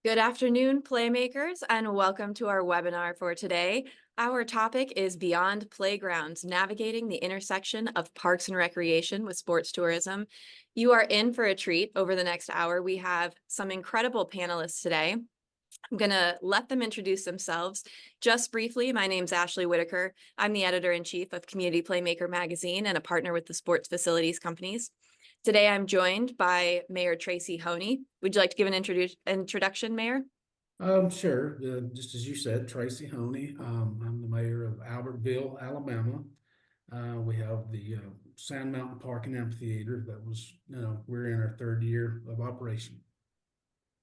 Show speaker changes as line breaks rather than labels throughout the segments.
Good afternoon, Playmakers, and welcome to our webinar for today. Our topic is Beyond Playgrounds, Navigating the Intersection of Parks and Recreation with Sports Tourism. You are in for a treat over the next hour. We have some incredible panelists today. I'm going to let them introduce themselves. Just briefly, my name's Ashley Whitaker. I'm the editor-in-chief of Community Playmaker magazine and a partner with the Sports Facilities Companies. Today, I'm joined by Mayor Tracy Honea. Would you like to give an introduction, Mayor?
Sure. Just as you said, Tracy Honea. I'm the mayor of Albertville, Alabama. We have the Sand Mountain Park and Amphitheater that was, we're in our third year of operation.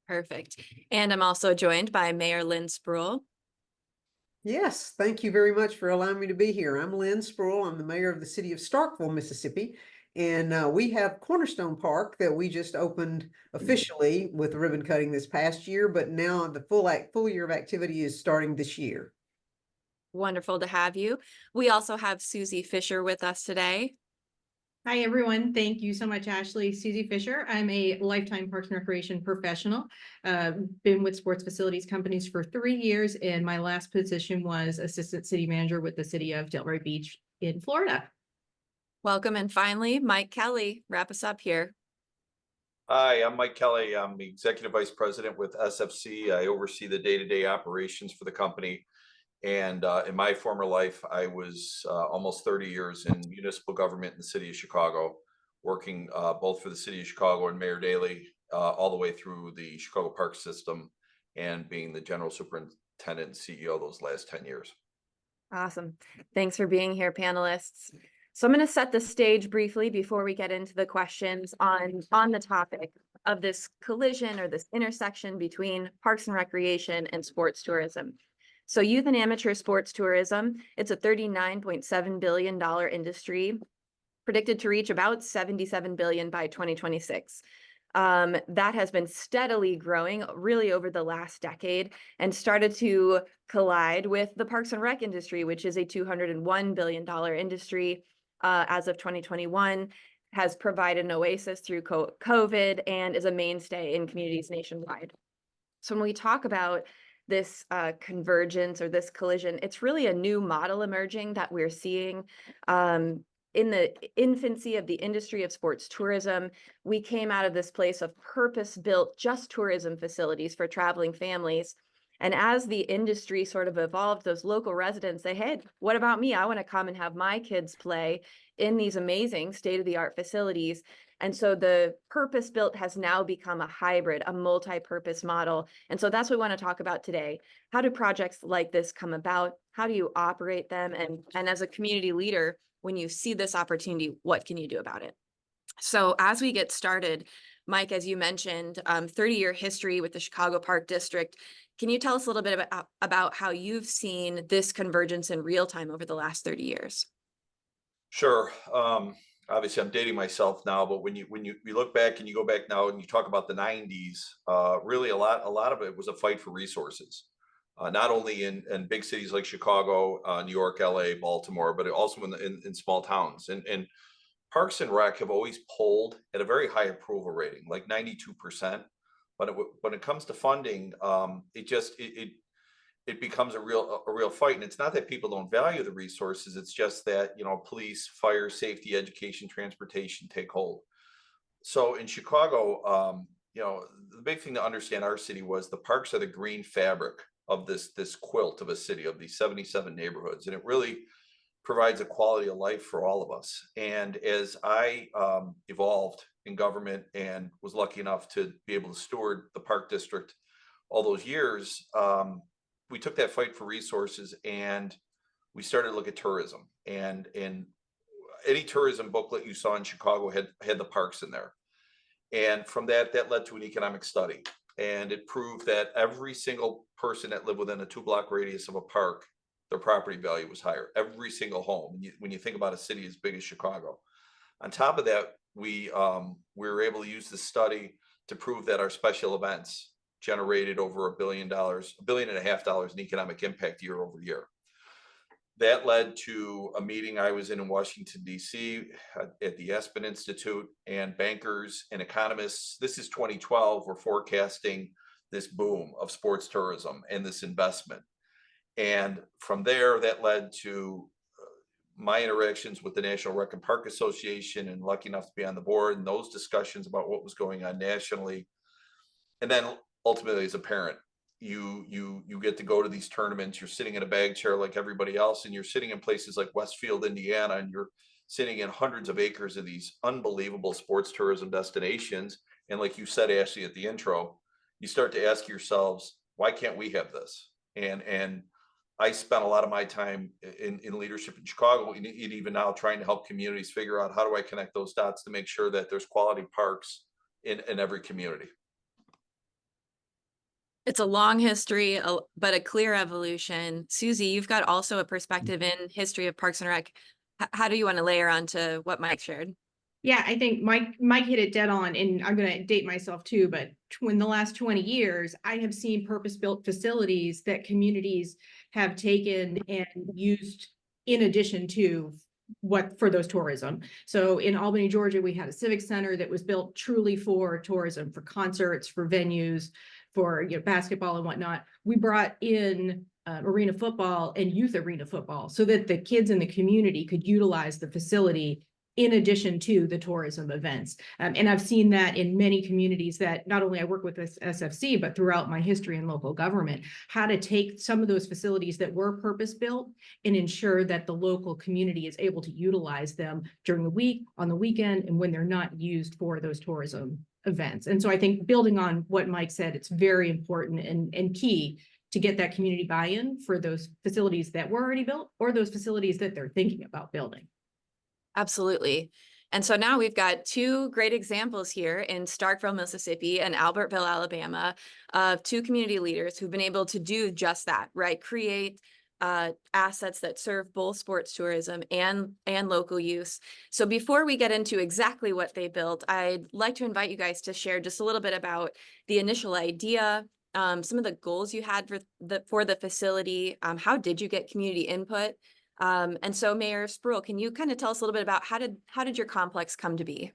Perfect. And I'm also joined by Mayor Lynn Spruill.
Yes, thank you very much for allowing me to be here. I'm Lynn Spruill. I'm the mayor of the city of Starkville, Mississippi. And we have Cornerstone Park that we just opened officially with ribbon cutting this past year, but now the full year of activity is starting this year.
Wonderful to have you. We also have Suzy Fisher with us today.
Hi, everyone. Thank you so much, Ashley. Suzy Fisher. I'm a lifetime Parks and Recreation professional. Been with Sports Facilities Companies for 3 years, and my last position was Assistant City Manager with the City of Delray Beach in Florida.
Welcome. And finally, Mike Kelly, wrap us up here.
Hi, I'm Mike Kelly. I'm the Executive Vice President with SFC. I oversee the day-to-day operations for the company. And in my former life, I was almost 30 years in municipal government in the city of Chicago, working both for the city of Chicago and Mayor Daley, all the way through the Chicago Park system and being the general superintendent and CEO those last 10 years.
Awesome. Thanks for being here, panelists. So I'm going to set the stage briefly before we get into the questions on the topic of this collision or this intersection between parks and recreation and sports tourism. So youth and amateur sports tourism, it's a $39.7 billion industry, predicted to reach about $77 billion by 2026. That has been steadily growing really over the last decade and started to collide with the parks and rec industry, which is a $201 billion industry as of 2021, has provided an oasis through COVID and is a mainstay in communities nationwide. So when we talk about this convergence or this collision, it's really a new model emerging that we're seeing. In the infancy of the industry of sports tourism, we came out of this place of purpose-built just tourism facilities for traveling families. And as the industry sort of evolved, those local residents say, hey, what about me? I want to come and have my kids play in these amazing state-of-the-art facilities. And so the purpose-built has now become a hybrid, a multi-purpose model. And so that's what we want to talk about today. How do projects like this come about? How do you operate them? And as a community leader, when you see this opportunity, what can you do about it? So as we get started, Mike, as you mentioned, 30-year history with the Chicago Park District. Can you tell us a little bit about how you've seen this convergence in real time over the last 30 years?
Sure. Obviously, I'm dating myself now, but when you look back and you go back now and you talk about the 90s, really a lot of it was a fight for resources, not only in big cities like Chicago, New York, LA, Baltimore, but also in small towns. And Parks and Rec have always polled at a very high approval rating, like 92%. But when it comes to funding, it becomes a real fight. And it's not that people don't value the resources. It's just that, police, fire, safety, education, transportation take hold. So in Chicago, the big thing to understand our city was the parks are the green fabric of this quilt of a city of these 77 neighborhoods. And it really provides a quality of life for all of us. And as I evolved in government and was lucky enough to be able to steward the park district all those years, we took that fight for resources and we started to look at tourism. And any tourism booklet you saw in Chicago had the parks in there. And from that led to an economic study. And it proved that every single person that lived within a 2-block radius of a park, their property value was higher. Every single home, when you think about a city as big as Chicago. On top of that, we were able to use this study to prove that our special events generated over $1 billion, $1.5 billion in economic impact year over year. That led to a meeting I was in Washington, D.C. at the Aspen Institute, and bankers and economists. This is 2012. We're forecasting this boom of sports tourism and this investment. And from there, that led to my interactions with the National Rec and Park Association, and lucky enough to be on the board, and those discussions about what was going on nationally. And then ultimately, as a parent, you get to go to these tournaments. You're sitting in a bag chair like everybody else, and you're sitting in places like Westfield, Indiana, and you're sitting in hundreds of acres of these unbelievable sports tourism destinations. And like you said, Ashley, at the intro, you start to ask yourselves, why can't we have this? And I spent a lot of my time in leadership in Chicago, and even now trying to help communities figure out, how do I connect those dots to make sure that there's quality parks in every community.
It's a long history, but a clear evolution. Suzy, you've got also a perspective in history of Parks and Rec. How do you want to layer onto what Mike shared?
Yeah, I think Mike hit it dead on, and I'm going to date myself too, but in the last 20 years, I have seen purpose-built facilities that communities have taken and used in addition to for those tourism. So in Albany, Georgia, we had a civic center that was built truly for tourism, for concerts, for venues, for basketball and whatnot. We brought in arena football and youth arena football so that the kids in the community could utilize the facility in addition to the tourism events. And I've seen that in many communities that not only I work with this SFC, but throughout my history in local government, how to take some of those facilities that were purpose-built and ensure that the local community is able to utilize them during the week, on the weekend, and when they're not used for those tourism events. And so I think building on what Mike said, it's very important and key to get that community buy-in for those facilities that were already built or those facilities that they're thinking about building.
Absolutely. And so now we've got two great examples here in Starkville, Mississippi and Albertville, Alabama, of two community leaders who've been able to do just that, right? Create assets that serve both sports tourism and local use. So before we get into exactly what they built, I'd like to invite you guys to share just a little bit about the initial idea, some of the goals you had for the facility. How did you get community input? And so Mayor Spruill, can you kind of tell us a little bit about how did your complex come to be?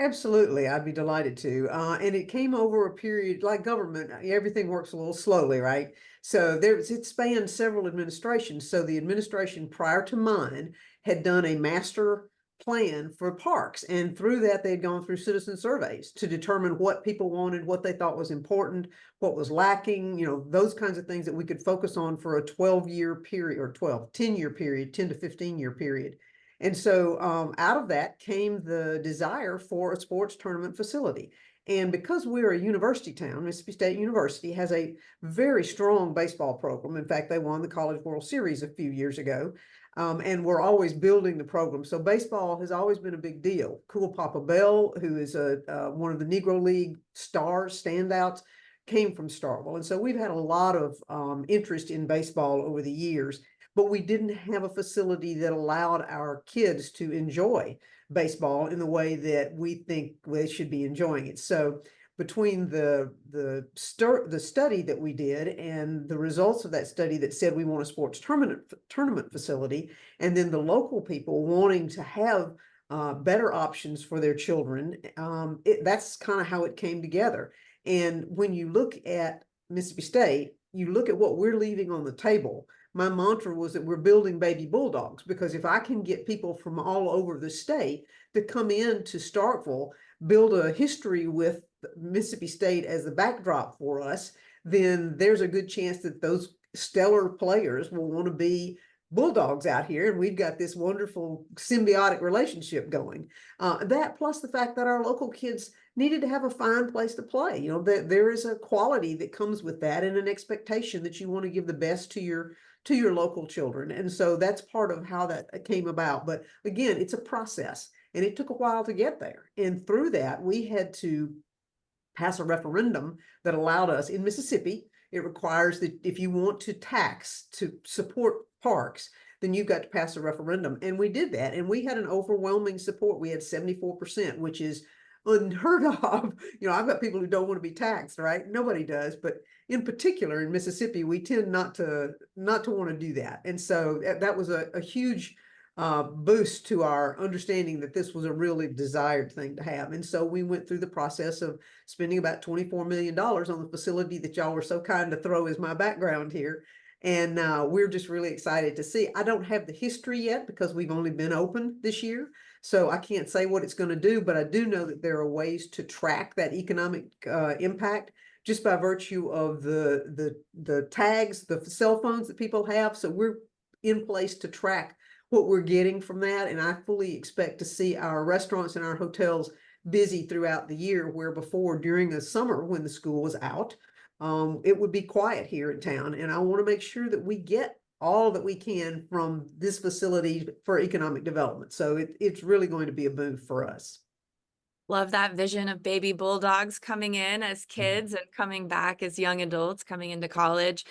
Absolutely, I'd be delighted to. And it came over a period like government, everything works a little slowly, right? So it spanned several administrations. So the administration prior to mine had done a master plan for parks. And through that, they'd gone through citizen surveys to determine what people wanted, what they thought was important, what was lacking, those kinds of things that we could focus on for a 12-year period or 10-year period, 10 to 15-year period. And so out of that came the desire for a sports tournament facility. And because we're a university town, Mississippi State University has a very strong baseball program. In fact, they won the College World Series a few years ago. And we're always building the program. So baseball has always been a big deal. Cool Papa Bell, who is one of the Negro League stars, standouts, came from Starkville. And so we've had a lot of interest in baseball over the years, but we didn't have a facility that allowed our kids to enjoy baseball in the way that we think they should be enjoying it. So between the study that we did and the results of that study that said we want a sports tournament facility, and then the local people wanting to have better options for their children, that's kind of how it came together. And when you look at Mississippi State, you look at what we're leaving on the table. My mantra was that we're building baby bulldogs, because if I can get people from all over the state to come in to Starkville, build a history with Mississippi State as the backdrop for us, then there's a good chance that those stellar players will want to be bulldogs out here, and we've got this wonderful symbiotic relationship going. That plus the fact that our local kids needed to have a fine place to play. There is a quality that comes with that, and an expectation that you want to give the best to your local children. And so that's part of how that came about. But again, it's a process, and it took a while to get there. And through that, we had to pass a referendum that allowed us in Mississippi. It requires that if you want to tax to support parks, then you've got to pass a referendum. And we did that. And we had an overwhelming support. We had 74%, which is unheard of. I've got people who don't want to be taxed, right? Nobody does. But in particular, in Mississippi, we tend not to want to do that. And so that was a huge boost to our understanding that this was a really desired thing to have. And so we went through the process of spending about $24 million on the facility that y'all were so kind to throw as my background here. And we're just really excited to see. I don't have the history yet because we've only been open this year. So I can't say what it's going to do, but I do know that there are ways to track that economic impact just by virtue of the tags, the cell phones that people have. So we're in place to track what we're getting from that. And I fully expect to see our restaurants and our hotels busy throughout the year, where before during the summer when the school was out, it would be quiet here in town. And I want to make sure that we get all that we can from this facility for economic development. So it's really going to be a boon for us.
Love that vision of baby bulldogs coming in as kids and coming back as young adults coming into college.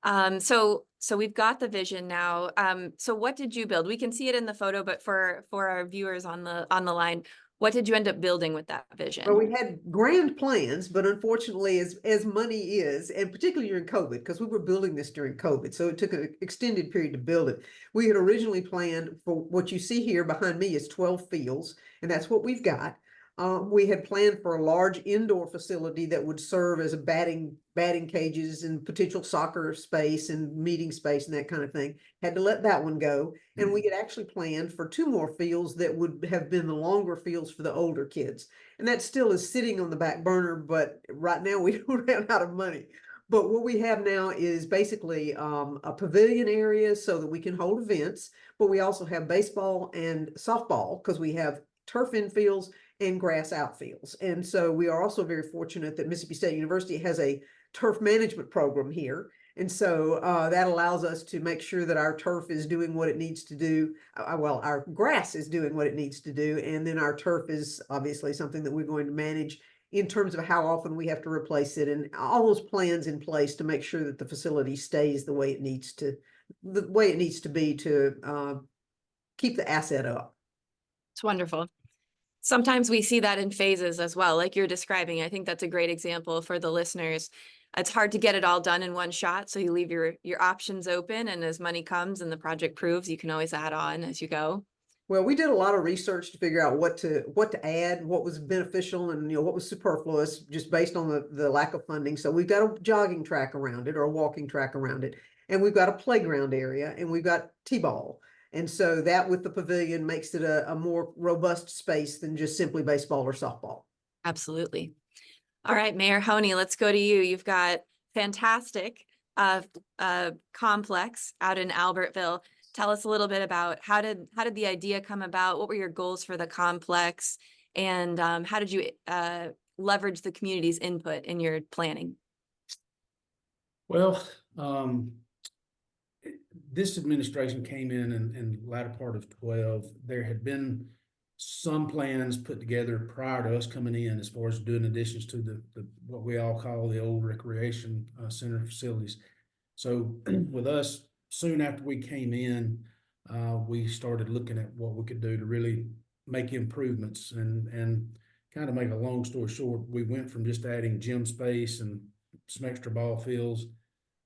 So we've got the vision now. So what did you build? We can see it in the photo, but for our viewers on the line, what did you end up building with that vision?
Well, we had grand plans, but unfortunately, as money is, and particularly during COVID, because we were building this during COVID, so it took an extended period to build it. We had originally planned for what you see here behind me is 12 fields, and that's what we've got. We had planned for a large indoor facility that would serve as a batting cages and potential soccer space and meeting space and that kind of thing. Had to let that one go. And we had actually planned for 2 more fields that would have been the longer fields for the older kids. And that still is sitting on the back burner, but right now we ran out of money. But what we have now is basically a pavilion area so that we can hold events, but we also have baseball and softball because we have turf infields and grass outfields. And so we are also very fortunate that Mississippi State University has a turf management program here. And so that allows us to make sure that our turf is doing what it needs to do. Well, our grass is doing what it needs to do. And then our turf is obviously something that we're going to manage in terms of how often we have to replace it, and all those plans in place to make sure that the facility stays the way it needs to be to keep the asset up.
It's wonderful. Sometimes we see that in phases as well, like you're describing. I think that's a great example for the listeners. It's hard to get it all done in one shot, so you leave your options open, and as money comes and the project proves, you can always add on as you go.
Well, we did a lot of research to figure out what to add, what was beneficial, and what was superfluous, just based on the lack of funding. So we've got a jogging track around it or a walking track around it, and we've got a playground area, and we've got t-ball. And so that with the pavilion makes it a more robust space than just simply baseball or softball.
Absolutely. All right, Mayor Honea, let's go to you. You've got fantastic complex out in Albertville. Tell us a little bit about how did the idea come about? What were your goals for the complex? And how did you leverage the community's input in your planning?
Well, this administration came in the latter part of 12. There had been some plans put together prior to us coming in as far as doing additions to the what we all call the old recreation center facilities. So with us, soon after we came in, we started looking at what we could do to really make improvements, and kind of make a long story short, we went from just adding gym space and some extra ball fields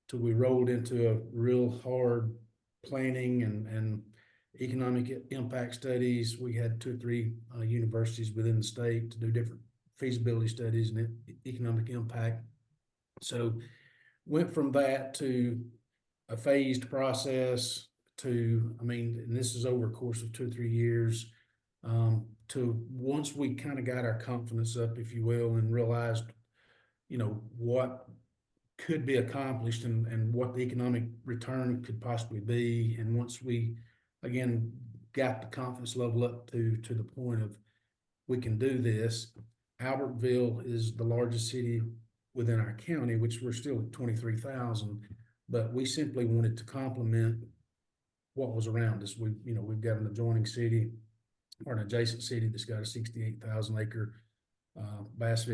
till we rolled into a real hard planning and economic impact studies. We had 2 or 3 universities within the state to do different feasibility studies and economic impact. So went from that to a phased process to, I mean, and this is over a course of 2 or 3 years, to once we kind of got our confidence up, if you will, and realized, what could be accomplished and what the economic return could possibly be. And once we, again, got the confidence level up to the point of we can do this. Albertville is the largest city within our county, which we're still at 23,000, but we simply wanted to complement what was around us. We've got an adjoining city or an adjacent city that's got a 68,000 acre bass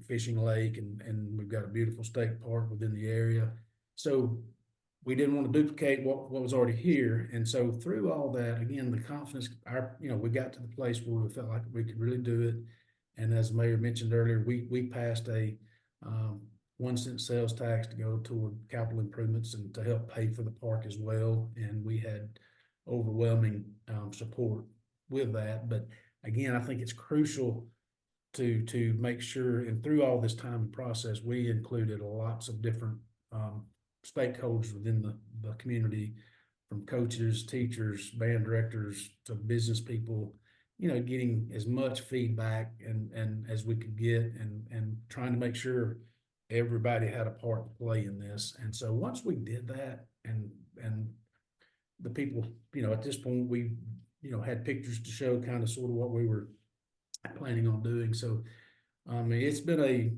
fishing lake, and we've got a beautiful state park within the area. So we didn't want to duplicate what was already here. And so through all that, again, the confidence, we got to the place where we felt like we could really do it. And as the mayor mentioned earlier, we passed a 1 cent sales tax to go toward capital improvements and to help pay for the park as well. And we had overwhelming support with that. But again, I think it's crucial to make sure, and through all this time and process, we included lots of different stakeholders within the community, from coaches, teachers, band directors to business people, you know, getting as much feedback and as we could get, and trying to make sure everybody had a part to play in this. And so once we did that, and the people, you know, at this point, we, you know, had pictures to show kind of sort of what we were planning on doing. So it's been a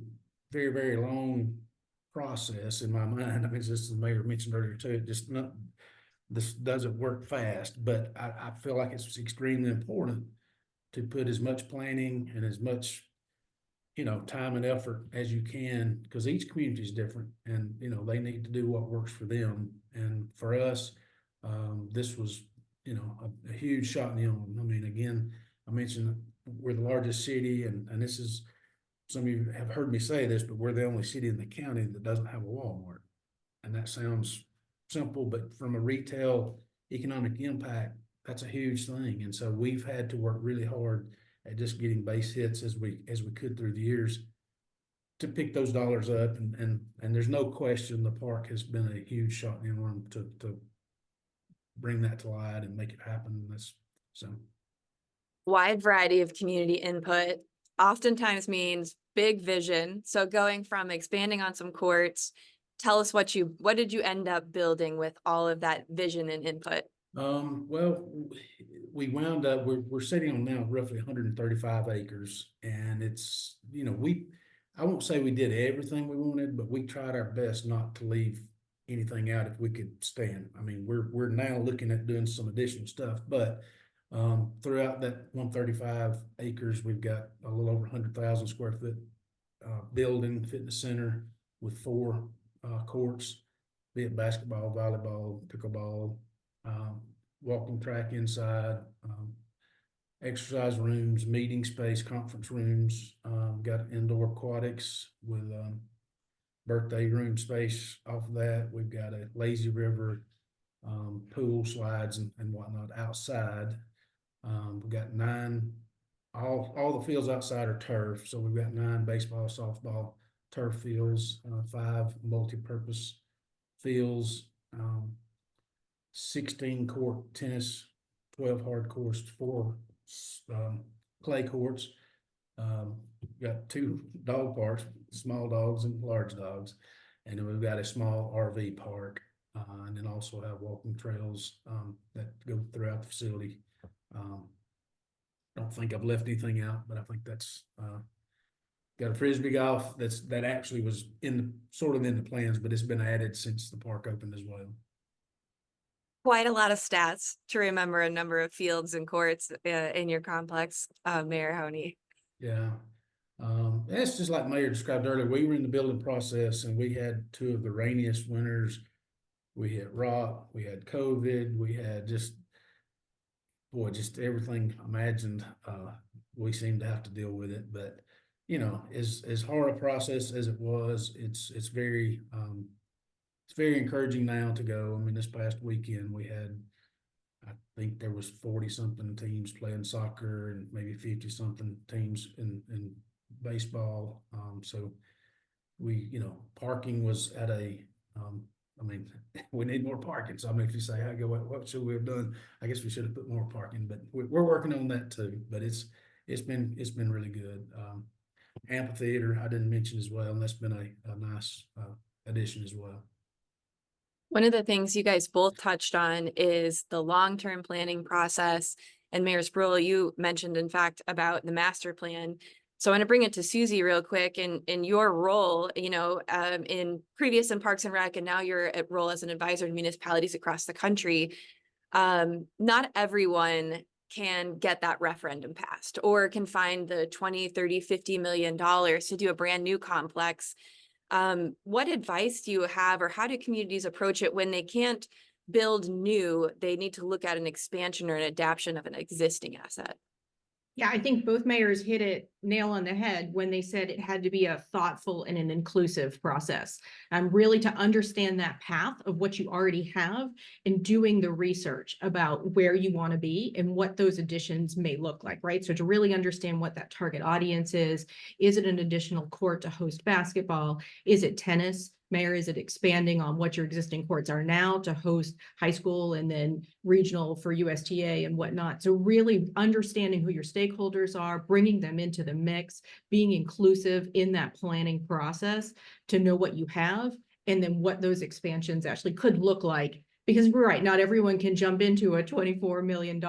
very, very long process in my mind. I mean, just as the mayor mentioned earlier too, it just not, this doesn't work fast, but I feel like it's extremely important to put as much planning and as much, you know, time and effort as you can, because each community is different, and, you know, they need to do what works for them. And for us, this was, you know, a huge shot in the arm. I mean, again, I mentioned we're the largest city, and this is, some of you have heard me say this, but we're the only city in the county that doesn't have a Walmart. And that sounds simple, but from a retail economic impact, that's a huge thing. And so we've had to work really hard at just getting base hits as we could through the years to pick those dollars up. And there's no question the park has been a huge shot in the arm to bring that to light and make it happen. And that's so.
Wide variety of community input oftentimes means big vision. So going from expanding on some courts, tell us what did you end up building with all of that vision and input?
Well, we wound up, we're sitting on now roughly 135 acres, and it's, you know, I won't say we did everything we wanted, but we tried our best not to leave anything out if we could stand. I mean, we're now looking at doing some additional stuff, but throughout that 135 acres, we've got a little over 100,000 square foot building, fitness center with 4 courts, be it basketball, volleyball, pickleball, walking track inside, exercise rooms, meeting space, conference rooms, got indoor aquatics with birthday room space off of that. We've got a lazy river, pool, slides, and whatnot outside. We've got 9, all the fields outside are turf. So we've got 9 baseball, softball, turf fields, 5 multi-purpose fields, 16 court tennis, 12 hard courts, 4 clay courts. Got 2 dog parks, small dogs and large dogs. And then we've got a small RV park, and then also have walking trails that go throughout the facility. Don't think I've left anything out, but I think that's got a frisbee golf that actually was sort of in the plans, but it's been added since the park opened as well.
Quite a lot of stats to remember, a number of fields and courts in your complex, Mayor Honea.
Yeah. It's just like Mayor described earlier. We were in the building process, and we had 2 of the rainiest winters. We hit rock, we had COVID, we had just everything imagined. We seem to have to deal with it, but you know, as hard a process as it was, it's very encouraging now to go. I mean, this past weekend we had, I think there was 40 something teams playing soccer and maybe 50 something teams in baseball. So we, you know, parking was at a, I mean, we need more parking. So I mean, if you say, I go, what should we have done? I guess we should have put more parking, but we're working on that too. But it's been really good. Amphitheater I didn't mention as well, and that's been a nice addition as well.
One of the things you guys both touched on is the long-term planning process. And Mayor Spruill, you mentioned, in fact, about the master plan. So I want to bring it to Suzy real quick. In your role, you know, in previous in Parks and Rec, and now your role as an advisor to municipalities across the country, not everyone can get that referendum passed or can find the 20, 30, $50 million to do a brand new complex. What advice do you have, or how do communities approach it when they can't build new? They need to look at an expansion or an adaptation of an existing asset.
Yeah, I think both mayors hit it nail on the head when they said it had to be a thoughtful and an inclusive process. Really to understand that path of what you already have and doing the research about where you want to be and what those additions may look like, right? So to really understand what that target audience is it an additional court to host basketball? Is it tennis? Mayor, is it expanding on what your existing courts are now to host high school and then regional for USTA and whatnot? So really understanding who your stakeholders are, bringing them into the mix, being inclusive in that planning process to know what you have and then what those expansions actually could look like. Because we're right, not everyone can jump into a $24 million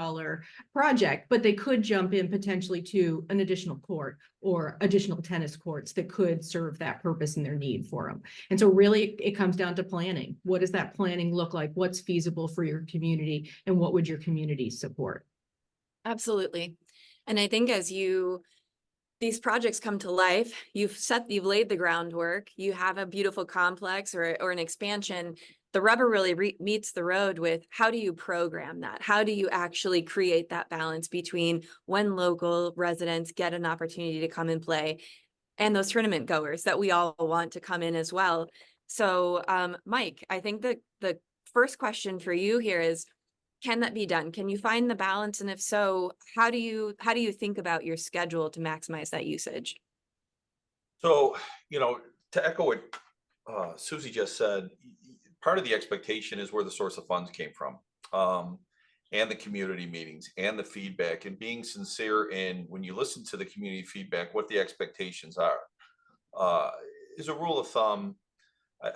project, but they could jump in potentially to an additional court or additional tennis courts that could serve that purpose and their need for them. And so really it comes down to planning. What does that planning look like? What's feasible for your community and what would your community support?
Absolutely. And I think as these projects come to life, you've laid the groundwork, you have a beautiful complex or an expansion. The rubber really meets the road with how do you program that? How do you actually create that balance between when local residents get an opportunity to come and play and those tournament goers that we all want to come in as well? So Mike, I think the first question for you here is, can that be done? Can you find the balance? And if so, how do you think about your schedule to maximize that usage?
So, to echo what Suzy just said, part of the expectation is where the source of funds came from, and the community meetings and the feedback, and being sincere in when you listen to the community feedback, what the expectations are. As a rule of thumb,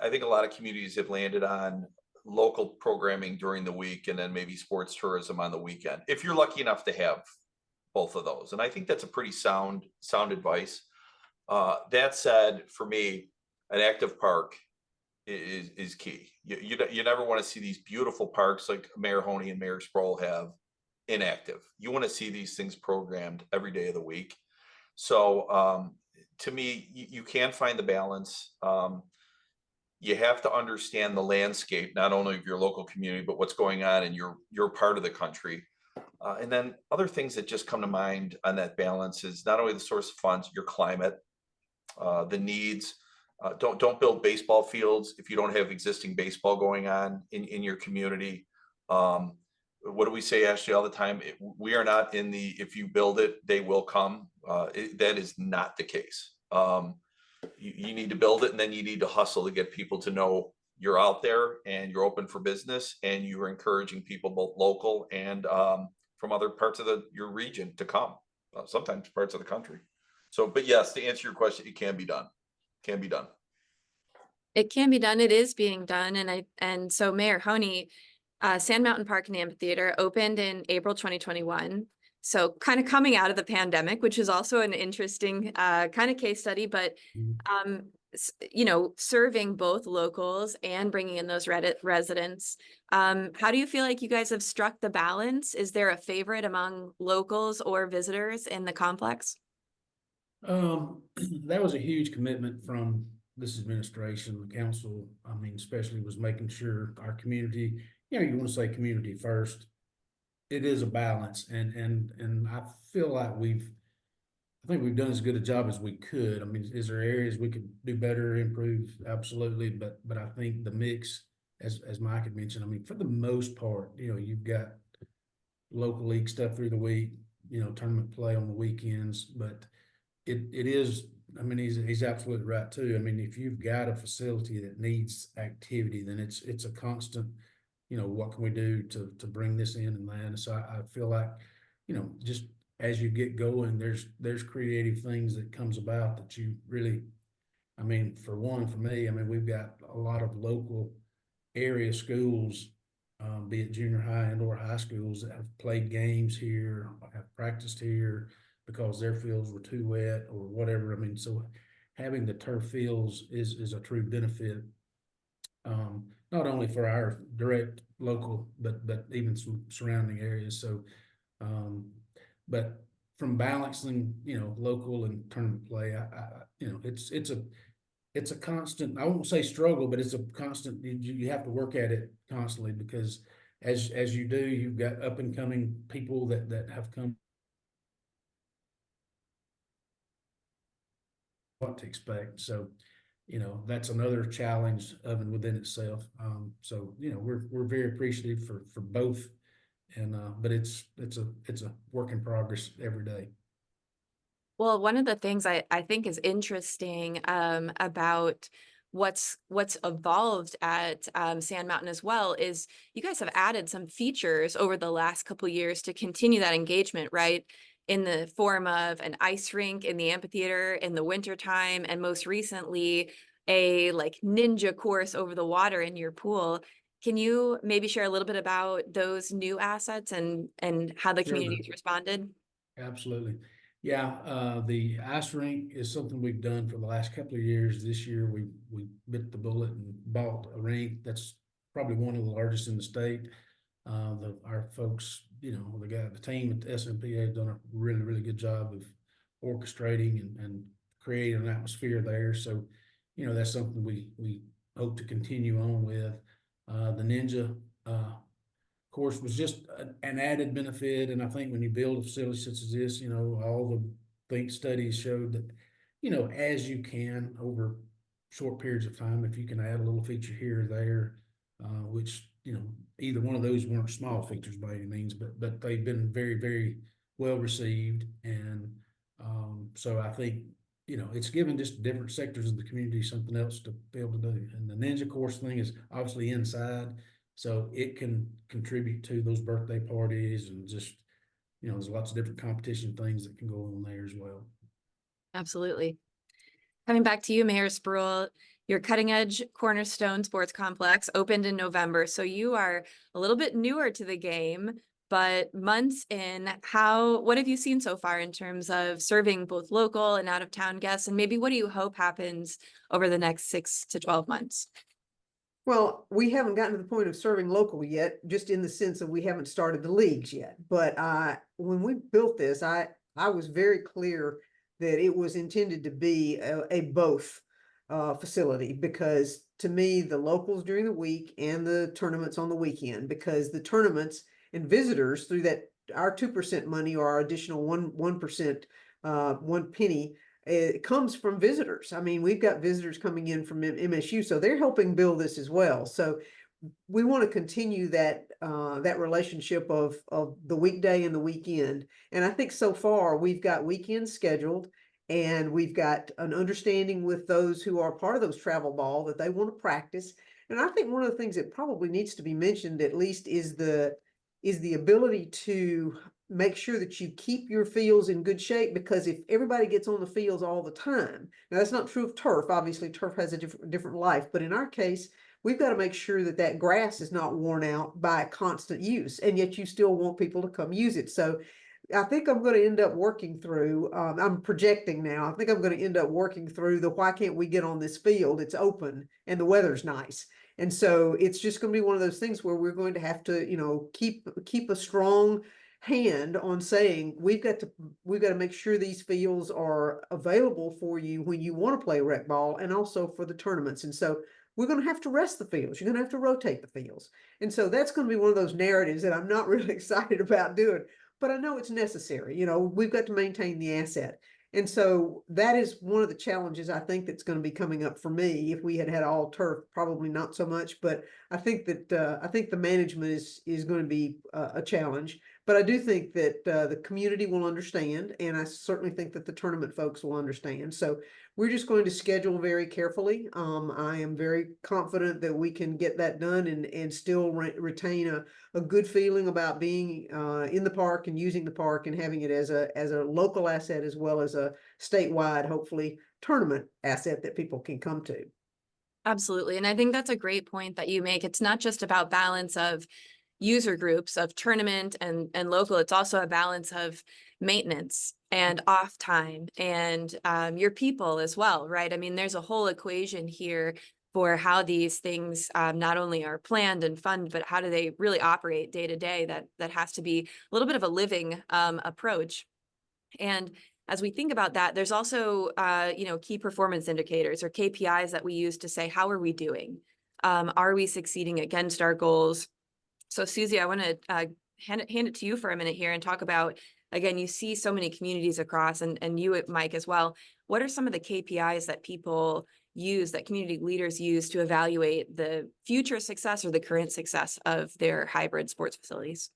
I think a lot of communities have landed on local programming during the week and then maybe sports tourism on the weekend, if you're lucky enough to have both of those. And I think that's a pretty sound advice. That said, for me, an active park is key. You never want to see these beautiful parks like Mayor Honea and Mayor Spruill have inactive. You want to see these things programmed every day of the week. So to me, you can find the balance. You have to understand the landscape, not only of your local community, but what's going on in your part of the country. And then other things that just come to mind on that balance is not only the source of funds, your climate, the needs. Don't build baseball fields if you don't have existing baseball going on in your community. What do we say, Ashley, all the time? We are not in the, if you build it, they will come. That is not the case. You need to build it, and then you need to hustle to get people to know you're out there and you're open for business, and you're encouraging people both local and from other parts of your region to come, sometimes parts of the country. So, but yes, to answer your question, it can be done. Can be done.
It can be done. It is being done. And so Mayor Honey, Sand Mountain Park and Amphitheater opened in April 2021. So kind of coming out of the pandemic, which is also an interesting kind of case study, but serving both locals and bringing in those residents. How do you feel like you guys have struck the balance? Is there a favorite among locals or visitors in the complex?
That was a huge commitment from this administration, the council. I mean, especially was making sure our community, you want to say community first. It is a balance, and I feel like I think we've done as good a job as we could. I mean, is there areas we could do better, improve? Absolutely, but I think the mix, as Mike had mentioned, I mean, for the most part, you've got local league stuff through the week, tournament play on the weekends, but it is, I mean, he's absolutely right too. I mean, if you've got a facility that needs activity, then it's a constant, what can we do to bring this in and that? And so I feel like, just as you get going, there's creative things that comes about that you really, I mean, for me, I mean, we've got a lot of local area schools, be it junior high and or high schools, that have played games here, have practiced here because their fields were too wet or whatever. I mean, so having the turf fields is a true benefit, not only for our direct local, but even some surrounding areas. So, but from balancing, local and tournament play, it's a constant, I won't say struggle, but it's a constant, you have to work at it constantly, because as you do, you've got up and coming people that have come what to expect. So, that's another challenge of and within itself. So, we're very appreciative for both. And, but it's a work in progress every day.
Well, one of the things I think is interesting about what's evolved at Sand Mountain as well is you guys have added some features over the last couple years to continue that engagement, right? In the form of an ice rink in the amphitheater in the wintertime, and most recently a like ninja course over the water in your pool. Can you maybe share a little bit about those new assets and how the
Sure.
community's responded?
Absolutely. Yeah, the ice rink is something we've done for the last couple of years. This year, we bit the bullet and bought a rink that's probably one of the largest in the state. Our folks, the team at the SMPA have done a really, really good job of orchestrating and creating an atmosphere there. So, that's something we hope to continue on with. The Ninja, course was just an added benefit. And I think when you build a facility such as this, all the think studies showed that, as you can over short periods of time, if you can add a little feature here or there, which, either one of those weren't small features by any means, but they've been very, very well received. And so I think, it's given just different sectors of the community something else to be able to do. And the Ninja course thing is obviously inside, so it can contribute to those birthday parties and just, there's lots of different competition things that can go on there as well.
Absolutely. Coming back to you, Mayor Spruill, your cutting edge Cornerstone Sports Complex opened in November. So you are a little bit newer to the game, but months in, what have you seen so far in terms of serving both local and out of town guests? And maybe what do you hope happens over the next 6 to 12 months?
Well, we haven't gotten to the point of serving local yet, just in the sense of we haven't started the leagues yet. But when we built this, I was very clear that it was intended to be a both facility, because to me, the locals during the week and the tournaments on the weekend, because the tournaments and visitors through that our 2% money or our additional 1%, 1 penny, it comes from visitors. I mean, we've got visitors coming in from MSU, so they're helping build this as well. So we want to continue that that relationship of the weekday and the weekend. And I think so far we've got weekends scheduled, and we've got an understanding with those who are part of those travel ball that they want to practice. And I think one of the things that probably needs to be mentioned at least is the ability to make sure that you keep your fields in good shape, because if everybody gets on the fields all the time, now that's not true of turf. Obviously, turf has a different life, but in our case, we've got to make sure that that grass is not worn out by constant use, and yet you still want people to come use it. So I think I'm going to end up working through, I'm projecting now, I think I'm going to end up working through the why can't we get on this field? It's open and the weather's nice. And so it's just going to be one of those things where we're going to have to, keep a strong hand on saying we've got to make sure these fields are available for you when you want to play rec ball, and also for the tournaments. And so we're going to have to rest the fields. You're going to have to rotate the fields. And so that's going to be one of those narratives that I'm not really excited about doing, but I know it's necessary. We've got to maintain the asset. And so that is one of the challenges I think that's going to be coming up for me. If we had all turf, probably not so much, but I think that the management is going to be a challenge. But I do think that the community will understand, and I certainly think that the tournament folks will understand. So we're just going to schedule very carefully. I am very confident that we can get that done and still retain a good feeling about being in the park and using the park and having it as a local asset, as well as a statewide, hopefully, tournament asset that people can come to.
Absolutely. And I think that's a great point that you make. It's not just about balance of user groups of tournament and local. It's also a balance of maintenance and off time and your people as well, right? I mean, there's a whole equation here for how these things not only are planned and funded, but how do they really operate day to day. That has to be a little bit of a living approach. And as we think about that, there's also, key performance indicators or KPIs that we use to say, how are we doing? Are we succeeding against our goals? So Suzy, I want to hand it to you for a minute here and talk about again, you see so many communities across, and you, Mike, as well. What are some of the KPIs that people use, that community leaders use to evaluate the future success or the current success of their hybrid sports facilities?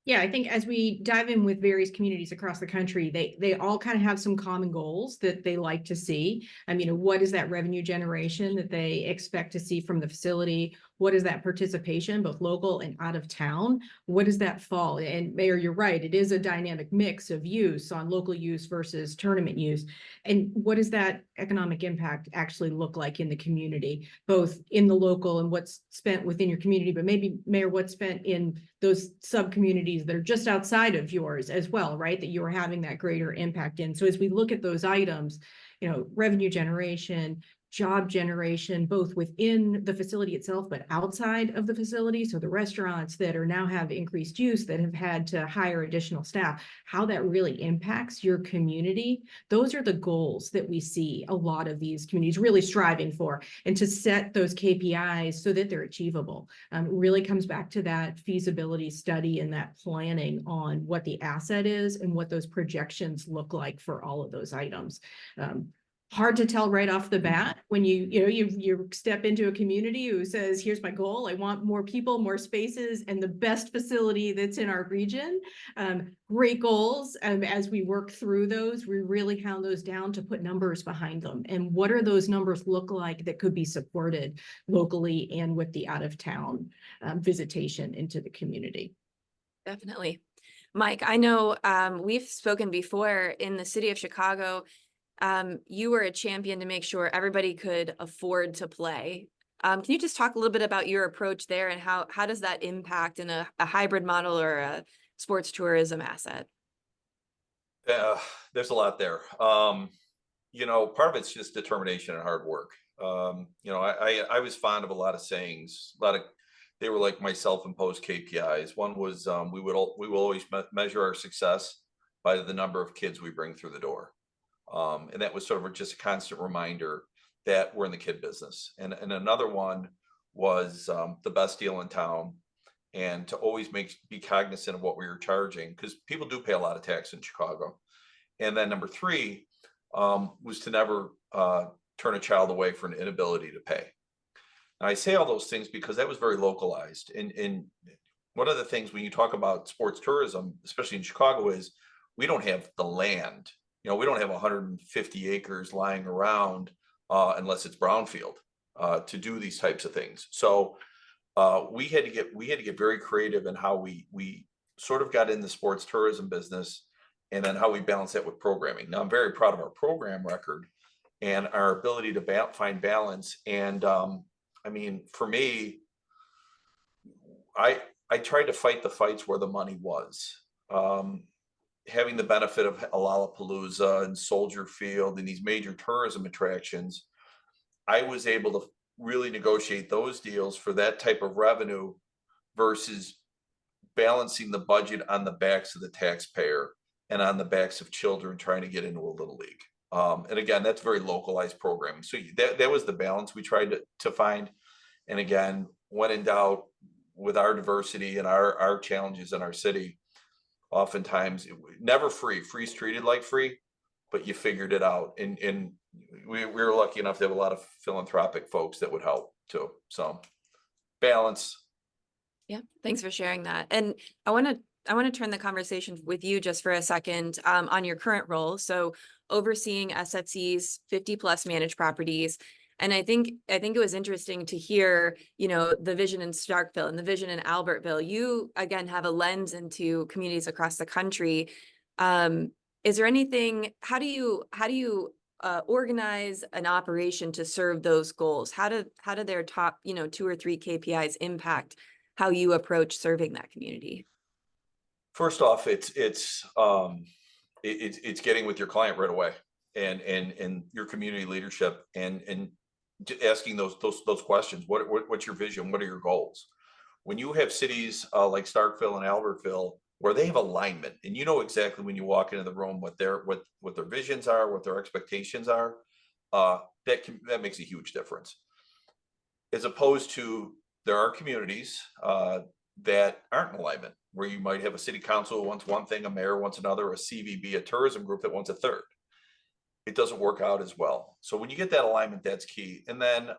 Yeah, I think as we dive in with various communities across the country, they all kind of have some common goals that they like to see. I mean, what is that revenue generation that they expect to see from the facility? What is that participation, both local and out of town? What does that fall? And Mayor, you're right, it is a dynamic mix of use on local use versus tournament use. And what does that economic impact actually look like in the community, both in the local and what's spent within your community, but maybe, Mayor, what's spent in those sub-communities that are just outside of yours as well, right? That you're having that greater impact in. So as we look at those items, revenue generation, job generation, both within the facility itself, but outside of the facility. So the restaurants that are now have increased use, that have had to hire additional staff, how that really impacts your community. Those are the goals that we see a lot of these communities really striving for, and to set those KPIs so that they're achievable. It really comes back to that feasibility study and that planning on what the asset is and what those projections look like for all of those items. Hard to tell right off the bat when you step into a community who says, here's my goal, I want more people, more spaces, and the best facility that's in our region. Great goals. As we work through those, we really hound those down to put numbers behind them. And what are those numbers look like that could be supported locally and with the out of town visitation into the community?
Definitely. Mike, I know we've spoken before. In the city of Chicago, you were a champion to make sure everybody could afford to play. Can you just talk a little bit about your approach there, and how does that impact in a hybrid model or a sports tourism asset?
There's a lot there. Part of it's just determination and hard work. I was fond of a lot of sayings, they were like my self-imposed KPIs. One was we will always measure our success by the number of kids we bring through the door. And that was sort of just a constant reminder that we're in the kid business. And another one was the best deal in town, and to always be cognizant of what we were charging, because people do pay a lot of tax in Chicago. And then number three was to never turn a child away for an inability to pay. And I say all those things because that was very localized. And one of the things when you talk about sports tourism, especially in Chicago, is we don't have the land. We don't have 150 acres lying around unless it's brownfield to do these types of things. So we had to get very creative in how we sort of got in the sports tourism business, and then how we balance that with programming. Now, I'm very proud of our program record and our ability to find balance. And for me, I tried to fight the fights where the money was. Having the benefit of Lollapalooza and Soldier Field and these major tourism attractions, I was able to really negotiate those deals for that type of revenue versus balancing the budget on the backs of the taxpayer and on the backs of children trying to get into a little league. And again, that's very localized programming. So that was the balance we tried to find. And again, when in doubt, with our diversity and our challenges in our city, oftentimes never free's treated like free, but you figured it out. And we were lucky enough to have a lot of philanthropic folks that would help too. So balance.
Yeah, thanks for sharing that. And I want to turn the conversation with you just for a second on your current role. So overseeing SFC's 50 plus managed properties. And I think it was interesting to hear, the vision in Starkville and the vision in Albertville. You again have a lens into communities across the country. Is there anything? How do you organize an operation to serve those goals? How do their top 2 or 3 KPIs impact how you approach serving that community?
First off, it's getting with your client right away, and your community leadership, and asking those questions. What's your vision? What are your goals? When you have cities like Starkville and Albertville where they have alignment, and exactly when you walk into the room what their visions are, what their expectations are, that makes a huge difference. As opposed to, there are communities that aren't in alignment, where you might have a city council who wants one thing, a mayor wants another, a CVB, a tourism group that wants a third. It doesn't work out as well. So when you get that alignment, that's key. And then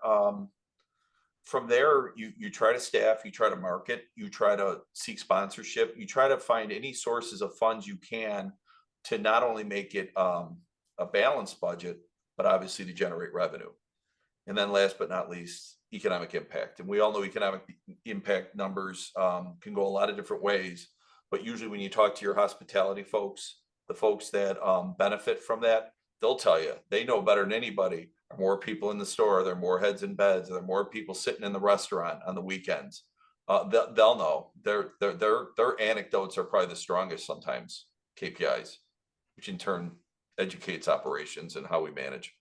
from there, you try to staff, you try to market, you try to seek sponsorship, you try to find any sources of funds you can to not only make it a balanced budget, but obviously to generate revenue. And then last but not least, economic impact. And we all know economic impact numbers can go a lot of different ways, but usually when you talk to your hospitality folks, the folks that benefit from that, they'll tell you, they know better than anybody. Are more people in the store, there are more heads in beds, there are more people sitting in the restaurant on the weekends. They'll know. Their anecdotes are probably the strongest sometimes, KPIs, which in turn educates operations and how we manage.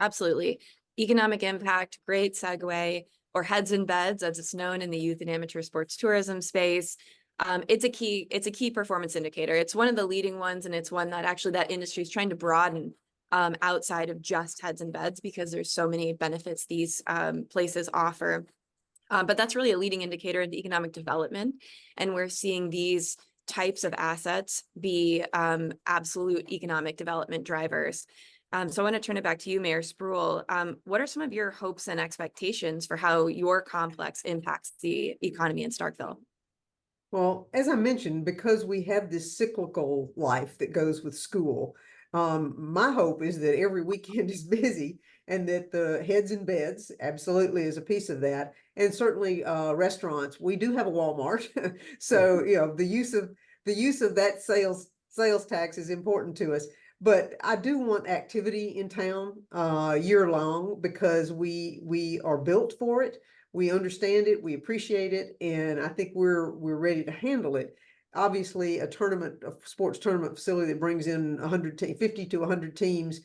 Absolutely. Economic impact, great segue, or heads in beds, as it's known in the youth and amateur sports tourism space. It's a key performance indicator. It's one of the leading ones, and it's one that actually that industry is trying to broaden outside of just heads and beds, because there's so many benefits these places offer. But that's really a leading indicator of the economic development. And we're seeing these types of assets be absolute economic development drivers. So I want to turn it back to you, Mayor Spruill. What are some of your hopes and expectations for how your complex impacts the economy in Starkville?
Well, as I mentioned, because we have this cyclical life that goes with school, my hope is that every weekend is busy and that the heads in beds absolutely is a piece of that. And certainly restaurants. We do have a Walmart. So, you know, the use of that sales tax is important to us. But I do want activity in town year long, because we are built for it. We understand it, we appreciate it, and I think we're ready to handle it. Obviously, a sports tournament facility that brings in 50 to 100 teams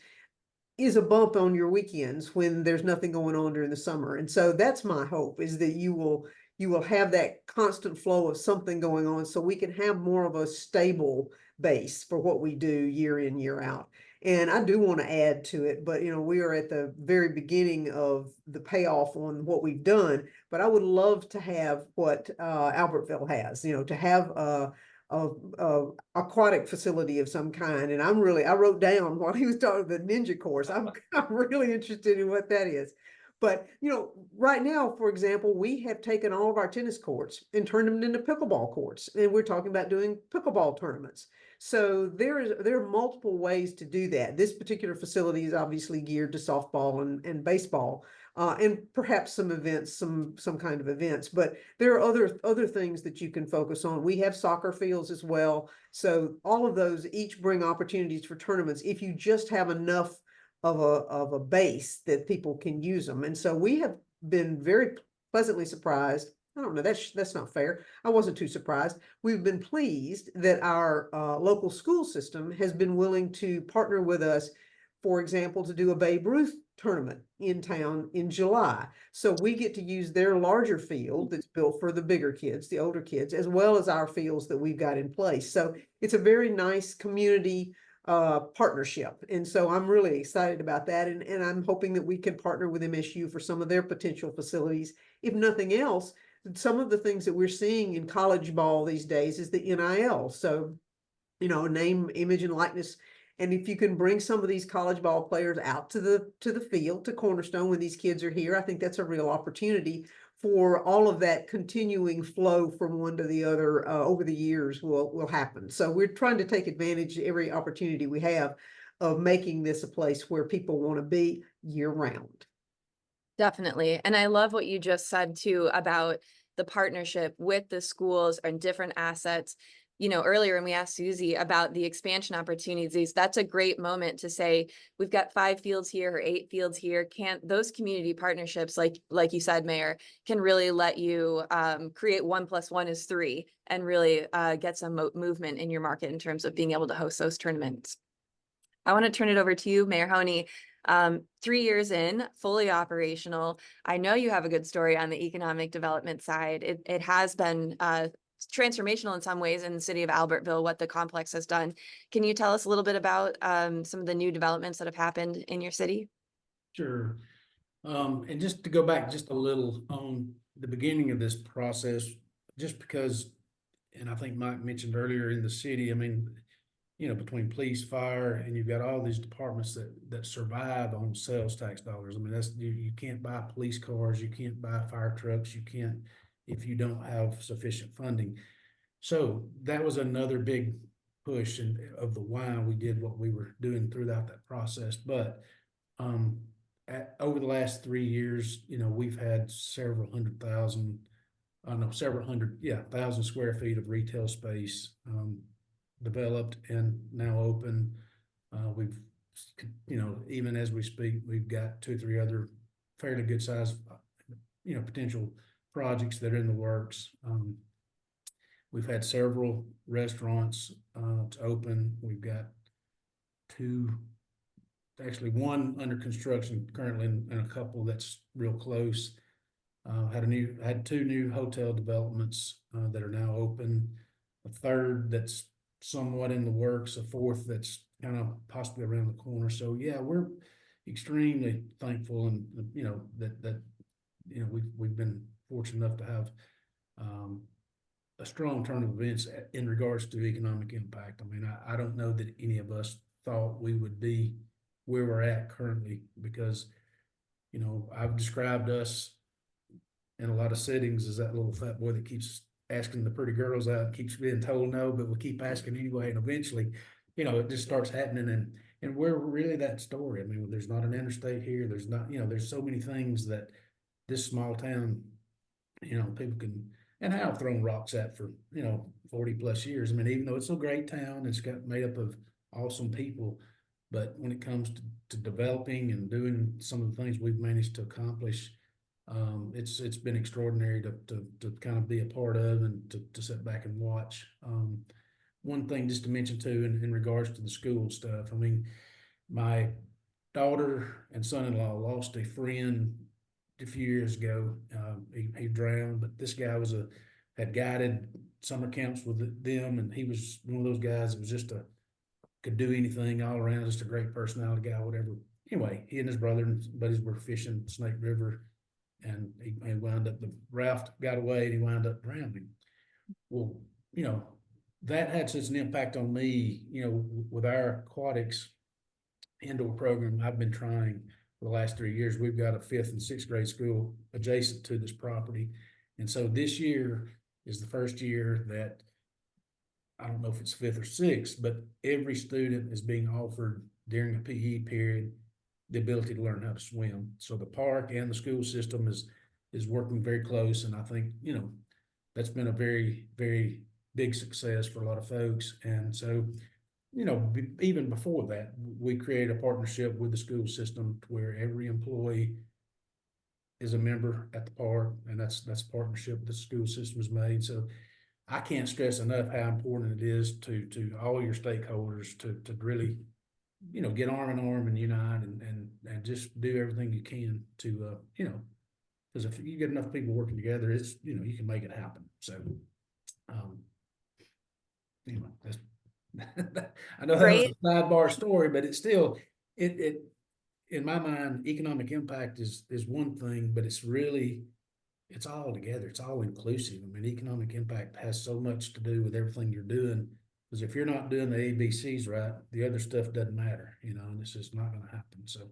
is a bump on your weekends when there's nothing going on during the summer. And so that's my hope, is that you will have that constant flow of something going on, so we can have more of a stable base for what we do year in, year out. And I do want to add to it, but you know, we are at the very beginning of the payoff on what we've done. But I would love to have what Albertville has, you know, to have a aquatic facility of some kind. And I wrote down while he was talking the ninja course. I'm really interested in what that is. But, you know, right now, for example, we have taken all of our tennis courts and turned them into pickleball courts. And we're talking about doing pickleball tournaments. So there are multiple ways to do that. This particular facility is obviously geared to softball and baseball, and perhaps some events, some kind of events. But there are other things that you can focus on. We have soccer fields as well. So all of those each bring opportunities for tournaments if you just have enough of a base that people can use them. And so we have been very pleasantly surprised. I don't know, that's not fair. I wasn't too surprised. We've been pleased that our local school system has been willing to partner with us, for example, to do a Babe Ruth tournament in town in July. So we get to use their larger field that's built for the bigger kids, the older kids, as well as our fields that we've got in place. So it's a very nice community partnership. And so I'm really excited about that. And I'm hoping that we can partner with MSU for some of their potential facilities. If nothing else, some of the things that we're seeing in college ball these days is the NIL. So, you know, name, image, and likeness. And if you can bring some of these college ball players out to the field, to Cornerstone, when these kids are here, I think that's a real opportunity for all of that continuing flow from one to the other over the years will happen. So we're trying to take advantage of every opportunity we have of making this a place where people want to be year round.
Definitely. And I love what you just said too about the partnership with the schools and different assets. You know, earlier when we asked Suzy about the expansion opportunities, that's a great moment to say, we've got 5 fields here or 8 fields here. Can't those community partnerships, like you said, Mayor, can really let you create 1 + 1 is 3 and really get some movement in your market in terms of being able to host those tournaments. I want to turn it over to you, Mayor Honea. 3 years in, fully operational. I know you have a good story on the economic development side. It has been transformational in some ways in the city of Albertville, what the complex has done. Can you tell us a little bit about some of the new developments that have happened in your city?
Sure. And just to go back just a little on the beginning of this process, just because, and I think Mike mentioned earlier in the city, I mean, you know, between police, fire, and you've got all these departments that survive on sales tax dollars. I mean, that's, you can't buy police cars, you can't buy fire trucks, you can't, if you don't have sufficient funding. So that was another big push and of the why we did what we were doing throughout that process. But over the last 3 years, you know, we've had several hundred thousand, no, several hundred, yeah, thousand square feet of retail space developed and now open. We've, you know, even as we speak, we've got 2 or 3 other fairly good sized, you know, potential projects that are in the works. We've had several restaurants to open. We've got 2, actually 1 under construction currently, and a couple that's real close. Had 2 new hotel developments that are now open. A 3rd that's somewhat in the works. A 4th that's kind of possibly around the corner. So yeah, we're extremely thankful, and you know that you know we've been fortunate enough to have a strong turn of events in regards to economic impact. I mean, I don't know that any of us thought we would be where we're at currently, because, you know, I've described us in a lot of settings as that little fat boy that keeps asking the pretty girls out, keeps being told no, but we keep asking anyway. And eventually, you know, it just starts happening. And we're really that story. I mean, there's not an interstate here. There's not, you know, there's so many things that this small town, you know, people can, and have thrown rocks at for, you know, 40 plus years. I mean, even though it's a great town, it's got made up of awesome people, but when it comes to developing and doing some of the things we've managed to accomplish, it's been extraordinary to kind of be a part of, and to sit back and watch. One thing just to mention too, in regards to the school stuff, I mean, my daughter and son-in-law lost a friend a few years ago. He drowned, but this guy had guided summer camps with them, and he was one of those guys that was just could do anything all around, just a great personality guy, whatever. Anyway, he and his brother and buddies were fishing Snake River, and he wound up, the raft got away, and he wound up drowning. Well, you know, that had such an impact on me, you know, with our aquatics indoor program I've been trying for the last 3 years. We've got a 5th and 6th grade school adjacent to this property. And so this year is the first year that, I don't know if it's 5th or 6th, but every student is being offered during the PE period the ability to learn how to swim. So the park and the school system is working very close. And I think, you know, that's been a very, very big success for a lot of folks. And so, you know, even before that, we created a partnership with the school system where every employee is a member at the park, and that's a partnership the school system has made. So I can't stress enough how important it is to all your stakeholders to really, you know, get arm in arm and unite, and just do everything you can to you know, because if you get enough people working together, it's, you know, you can make it happen. So anyway, that's I know that was a sidebar story, but it's still, it in my mind, economic impact is one thing, but it's all together. It's all inclusive. I mean, economic impact has so much to do with everything you're doing, because if you're not doing the ABCs right, the other stuff doesn't matter, you know, and it's just not going to happen. So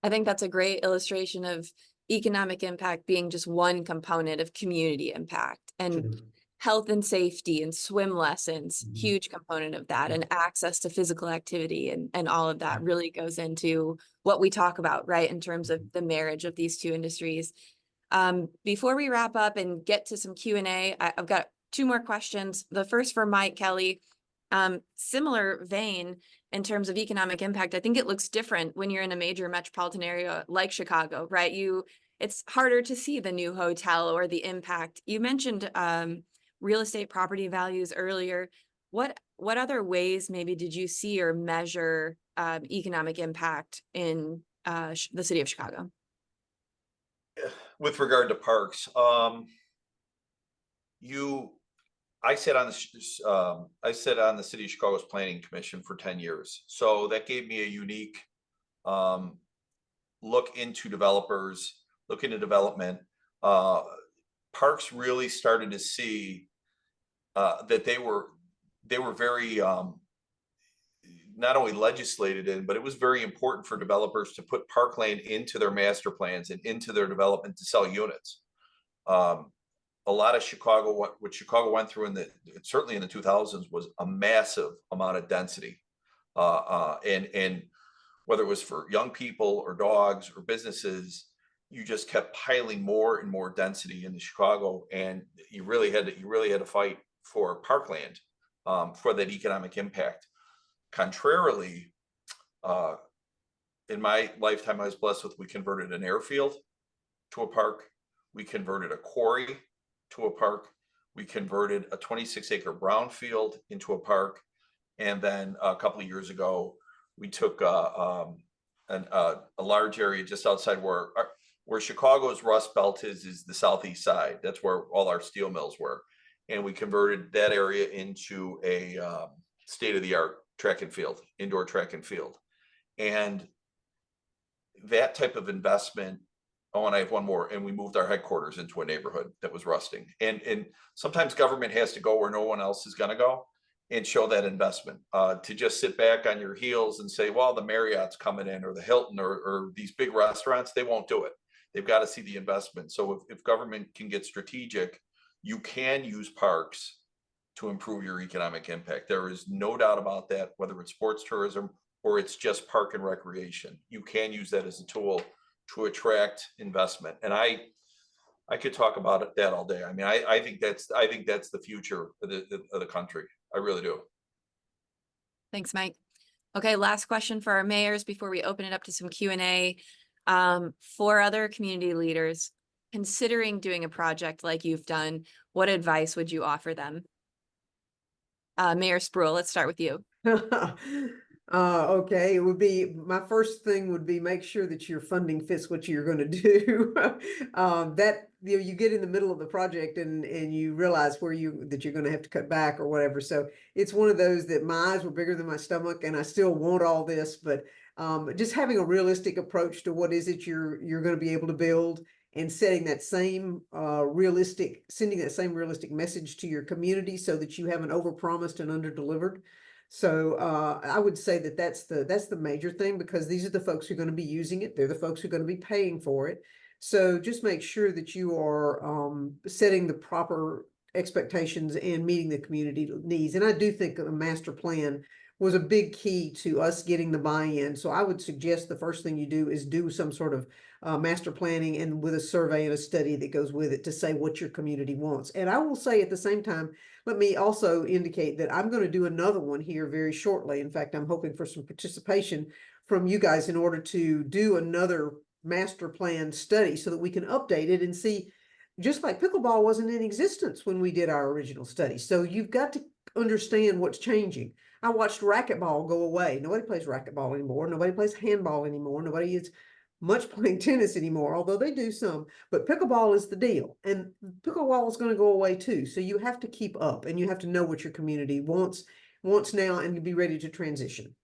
I think that's a great illustration of economic impact being just one component of community impact, and
sure.
Health and safety and swim lessons,
Mhm.
huge component of that, and access to physical activity and all of that
Yeah.
really goes into what we talk about, right, in terms of the marriage of these 2 industries. Before we wrap up and get to some Q&A, I've got 2 more questions. The first for Mike Kelly. Similar vein in terms of economic impact. I think it looks different when you're in a major metropolitan area like Chicago, right? It's harder to see the new hotel or the impact. You mentioned real estate property values earlier. What other ways maybe did you see or measure economic impact in the city of Chicago?
With regard to parks, I sat on the City of Chicago's Planning Commission for 10 years. So that gave me a unique look into development. parks really started to see that they were very not only legislated in, but it was very important for developers to put parkland into their master plans and into their development to sell units. A lot of Chicago, what Chicago went through certainly in the 2000s was a massive amount of density. And whether it was for young people or dogs or businesses, you just kept piling more and more density into Chicago, and you really had to fight for parkland for that economic impact. Contrarily, in my lifetime, I was blessed with, we converted an airfield to a park. We converted a quarry to a park. We converted a 26-acre brownfield into a park. And then a couple of years ago, we took a large area just outside where Chicago's Rust Belt is the southeast side. That's where all our steel mills were. And we converted that area into a state-of-the-art track and field, indoor track and field. And that type of investment. Oh, and I have one more. And we moved our headquarters into a neighborhood that was rusting. And sometimes government has to go where no one else is going to go and show that investment. To just sit back on your heels and say, well, the Marriott's coming in, or the Hilton, or these big restaurants, they won't do it. They've got to see the investment. So if government can get strategic, you can use parks to improve your economic impact. There is no doubt about that, whether it's sports tourism or it's just park and recreation. You can use that as a tool to attract investment. And I could talk about that all day. I mean, I think that's the future of the country. I really do.
Thanks, Mike. Okay, last question for our mayors before we open it up to some Q&A. For other community leaders considering doing a project like you've done, what advice would you offer them? Mayor Spruill, let's start with you.
Okay, it would be, my first thing would be make sure that your funding fits what you're going to do. That, you know, you get in the middle of the project and you realize that you're going to have to cut back or whatever. So it's one of those that my eyes were bigger than my stomach, and I still want all this, but just having a realistic approach to what is it you're going to be able to build, and setting that same sending that same realistic message to your community so that you haven't overpromised and underdelivered. So I would say that that's the major thing, because these are the folks who are going to be using it. They're the folks who are going to be paying for it. So just make sure that you are setting the proper expectations and meeting the community needs. And I do think a master plan was a big key to us getting the buy-in. So I would suggest the first thing you do is do some sort of master planning, and with a survey and a study that goes with it to say what your community wants. And I will say at the same time, let me also indicate that I'm going to do another one here very shortly. In fact, I'm hoping for some participation from you guys in order to do another master plan study so that we can update it and see, just like pickleball wasn't in existence when we did our original study. So you've got to understand what's changing. I watched racquetball go away. Nobody plays racquetball anymore. Nobody plays handball anymore. Nobody is much playing tennis anymore, although they do some. But pickleball is the deal. And pickleball is going to go away too. So you have to keep up, and you have to know what your community wants now, and be ready to transition.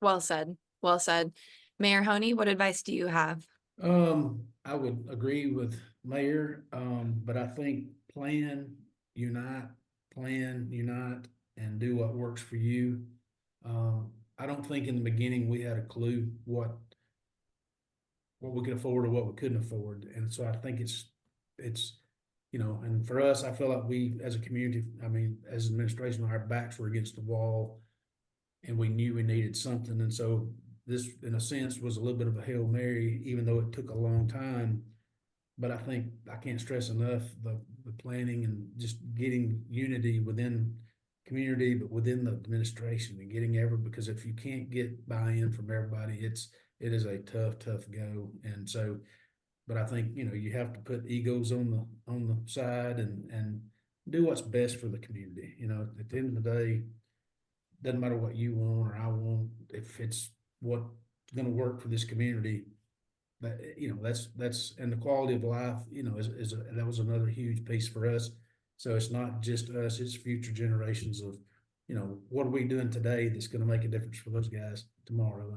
Well said. Well said. Mayor Honea, what advice do you have?
I would agree with Mayor, but I think plan, unite, and do what works for you. I don't think in the beginning we had a clue what we could afford or what we couldn't afford. And so I think it's, you know, and for us, I feel like we, as a community, I mean, as administration, our backs were against the wall, and we knew we needed something. And so this, in a sense, was a little bit of a Hail Mary, even though it took a long time. But I think I can't stress enough the planning and just getting unity within community, but within the administration, and getting because if you can't get buy-in from everybody, it is a tough go. And so, but I think, you know, you have to put egos on the side and do what's best for the community. You know, at the end of the day, doesn't matter what you want or I want, if it's what's going to work for this community. That, you know, that's and the quality of life, you know, that was another huge piece for us. So it's not just us, it's future generations of, you know, what are we doing today that's going to make a difference for those guys tomorrow.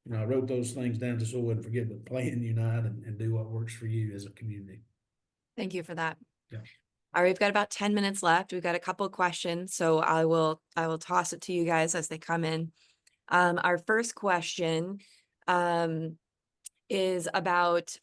And I wrote those things down just so I wouldn't forget, but plan, unite, and do what works for you as a community.
Thank you for that.
Yeah.
All right, we've got about 10 minutes left. We've got a couple questions, so I will toss it to you guys as they come in. Our first question is about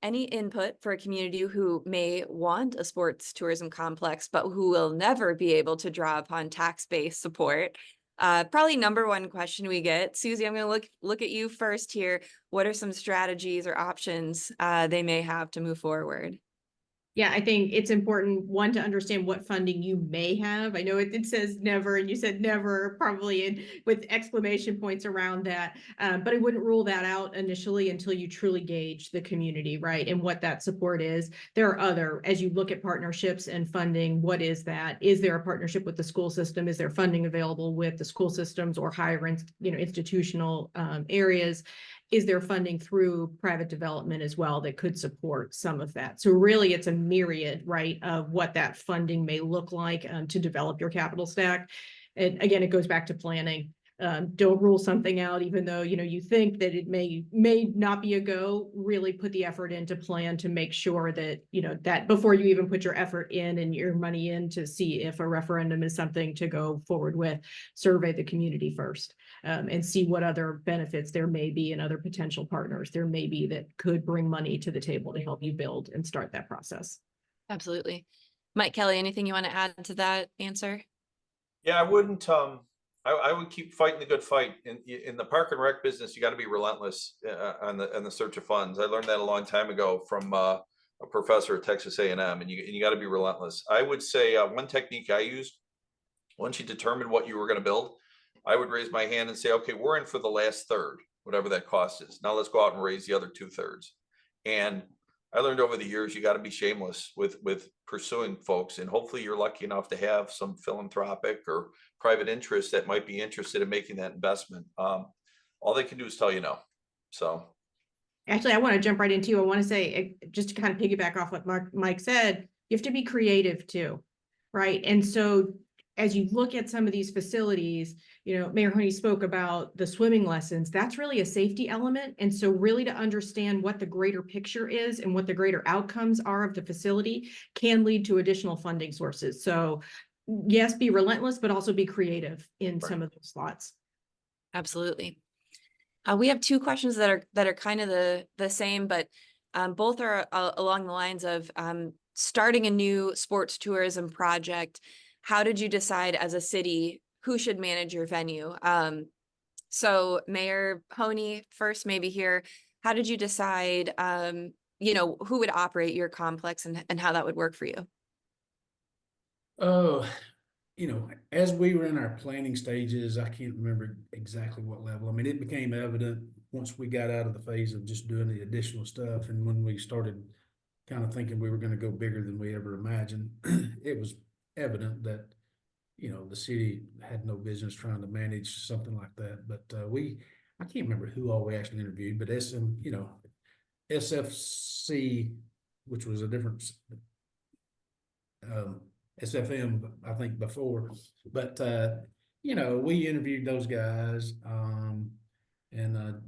any input for a community who may want a sports tourism complex, but who will never be able to draw upon tax-based support. Probably number one question we get. Suzy, I'm going to look at you first here. What are some strategies or options they may have to move forward?
Yeah, I think it's important, one, to understand what funding you may have. I know it says never, and you said never, probably with exclamation points around that. But I wouldn't rule that out initially until you truly gauge the community, right? And what that support is. There are other, as you look at partnerships and funding, what is that? Is there a partnership with the school system? Is there funding available with the school systems or higher, institutional areas? Is there funding through private development as well that could support some of that? So really it's a myriad, right, of what that funding may look like to develop your capital stack. And again, it goes back to planning. Don't rule something out, even though, you think that it may not be a go. Really put the effort into plan to make sure that, that before you even put your effort in and your money in to see if a referendum is something to go forward with, survey the community first. And see what other benefits there may be and other potential partners there may be that could bring money to the table to help you build and start that process.
Absolutely. Mike Kelly, anything you want to add to that answer?
Yeah, I wouldn't, I would keep fighting the good fight. In the park and rec business, you got to be relentless on the search of funds. I learned that a long time ago from a professor at Texas A&M, and you got to be relentless. I would say one technique I used, once you determine what you were going to build, I would raise my hand and say, okay, we're in for the last third, whatever that cost is. Now let's go out and raise the other 2/3. And I learned over the years, you got to be shameless with pursuing folks. And hopefully you're lucky enough to have some philanthropic or private interests that might be interested in making that investment. All they can do is tell you no. So.
Actually, I want to jump right into you. I want to say, just to kind of piggyback off what Mike said, you have to be creative too, right? And so as you look at some of these facilities, Mayor Honea spoke about the swimming lessons. That's really a safety element. And so really to understand what the greater picture is and what the greater outcomes are of the facility can lead to additional funding sources. So yes, be relentless, but also be creative in some of those slots.
Absolutely. We have two questions that are kind of the same, but both are along the lines of starting a new sports tourism project. How did you decide as a city who should manage your venue? So Mayor Honea, first maybe here, how did you decide, who would operate your complex and how that would work for you?
Oh, as we were in our planning stages, I can't remember exactly what level. I mean, it became evident once we got out of the phase of just doing the additional stuff. And when we started kind of thinking we were going to go bigger than we ever imagined, it was evident that, the city had no business trying to manage something like that. But I can't remember who all we actually interviewed, but SFC, which was a different, SFM, I think before, but, we interviewed those guys, and,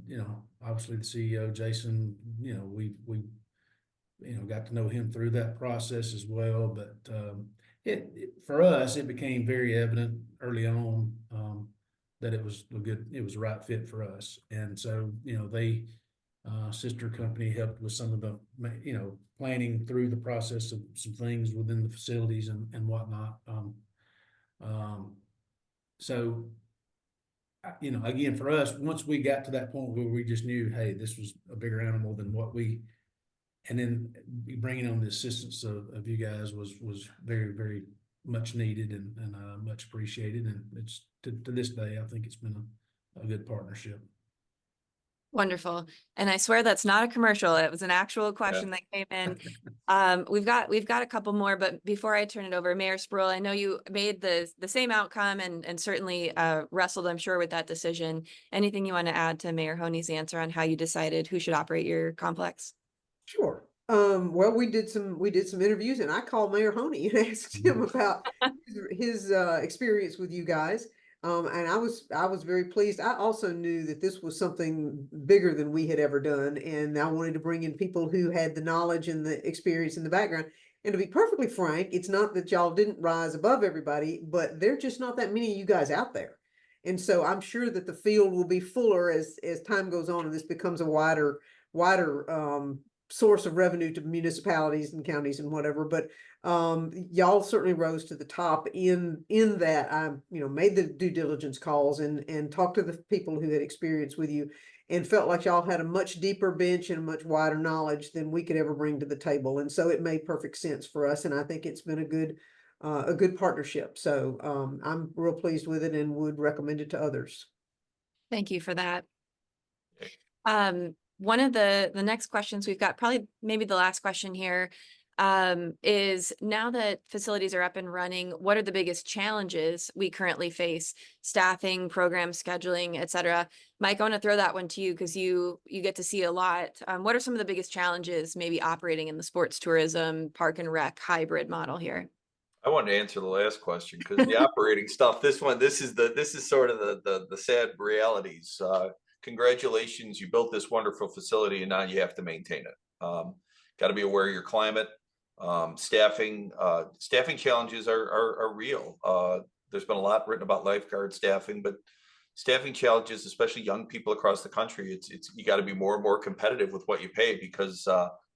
obviously the CEO, Jason, we got to know him through that process as well. But, for us, it became very evident early on, that it was a right fit for us. And so, they, sister company helped with some of the, planning through the process of some things within the facilities and whatnot. So, again, for us, once we got to that point where we just knew, hey, this was a bigger animal than and then bringing on the assistance of you guys was very, very much needed and much appreciated. And it's to this day, I think it's been a good partnership.
Wonderful. And I swear that's not a commercial. It was an actual question that came in. We've got a couple more, but before I turn it over, Mayor Spruill, I know you made the same outcome and certainly wrestled, I'm sure, with that decision. Anything you want to add to Mayor Honea's answer on how you decided who should operate your complex?
Sure. Well, we did some interviews, and I called Mayor Honea and asked him about his experience with you guys. And I was very pleased. I also knew that this was something bigger than we had ever done. And I wanted to bring in people who had the knowledge and the experience and the background. And to be perfectly frank, it's not that y'all didn't rise above everybody, but there are just not that many of you guys out there. And so I'm sure that the field will be fuller as time goes on and this becomes a wider source of revenue to municipalities and counties and whatever. But y'all certainly rose to the top in that. I made the due diligence calls and talked to the people who had experience with you and felt like y'all had a much deeper bench and much wider knowledge than we could ever bring to the table. And so it made perfect sense for us. And I think it's been a good partnership. So I'm real pleased with it and would recommend it to others.
Thank you for that. One of the next questions we've got, probably maybe the last question here, is now that facilities are up and running, what are the biggest challenges we currently face? Staffing, program scheduling, et cetera. Mike, I want to throw that one to you because you get to see a lot. What are some of the biggest challenges maybe operating in the sports tourism, park and rec hybrid model here?
I wanted to answer the last question because the operating stuff, this is sort of the sad realities. Congratulations, you built this wonderful facility and now you have to maintain it. Got to be aware of your climate. Staffing challenges are real. There's been a lot written about lifeguard staffing, but staffing challenges, especially young people across the country, you got to be more and more competitive with what you pay because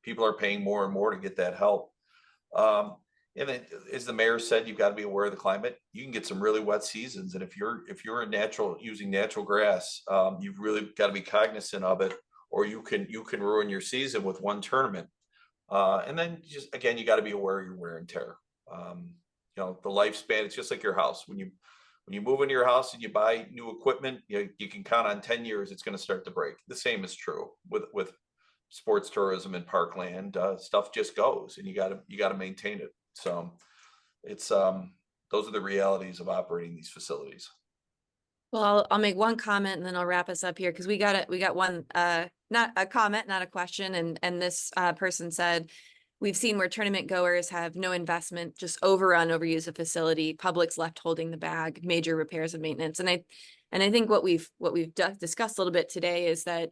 people are paying more and more to get that help. And then, as the mayor said, you've got to be aware of the climate. You can get some really wet seasons, and if you're using natural grass, you've really got to be cognizant of it, or you can ruin your season with one tournament. And then just again, you got to be aware of your wear and tear. The lifespan. It's just like your house. When you move into your house and you buy new equipment, you can count on 10 years it's going to start to break. The same is true with sports tourism and parkland. Stuff just goes, and you got to maintain it. So it's those are the realities of operating these facilities.
Well, I'll make one comment and then I'll wrap us up here because we got one not a comment, not a question, and this person said we've seen where tournament goers have no investment, just overuse a facility, public's left holding the bag, major repairs and maintenance. And I think what we've discussed a little bit today is that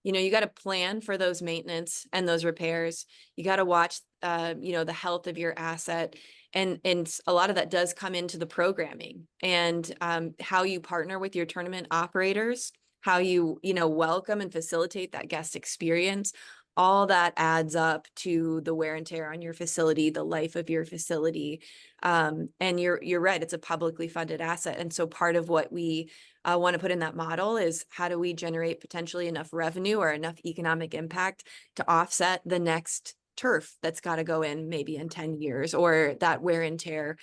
you got to plan for those maintenance and those repairs. You got to watch the health of your asset. And a lot of that does come into the programming and how you partner with your tournament operators, how you welcome and facilitate that guest experience. All that adds up to the wear and tear on your facility, the life of your facility. And you're right, it's a publicly funded asset. And so part of what we want to put in that model is how do we generate potentially enough revenue or enough economic impact to offset the next turf that's got to go in maybe in 10 years or that wear and tear,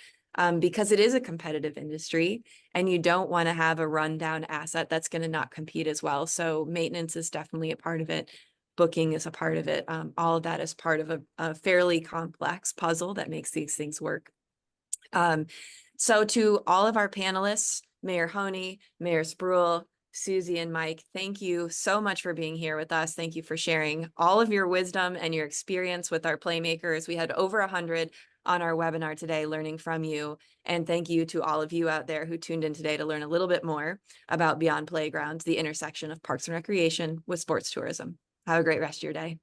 because it is a competitive industry and you don't want to have a rundown asset that's going to not compete as well. So maintenance is definitely a part of it. Booking is a part of it. All of that is part of a fairly complex puzzle that makes these things work. So to all of our panelists, Mayor Honea, Mayor Spruill, Suzy, and Mike, thank you so much for being here with us. Thank you for sharing all of your wisdom and your experience with our playmakers. We had over 100 on our webinar today learning from you. And thank you to all of you out there who tuned in today to learn a little bit more about Beyond Playgrounds, the intersection of parks and recreation with sports tourism. Have a great rest of your day.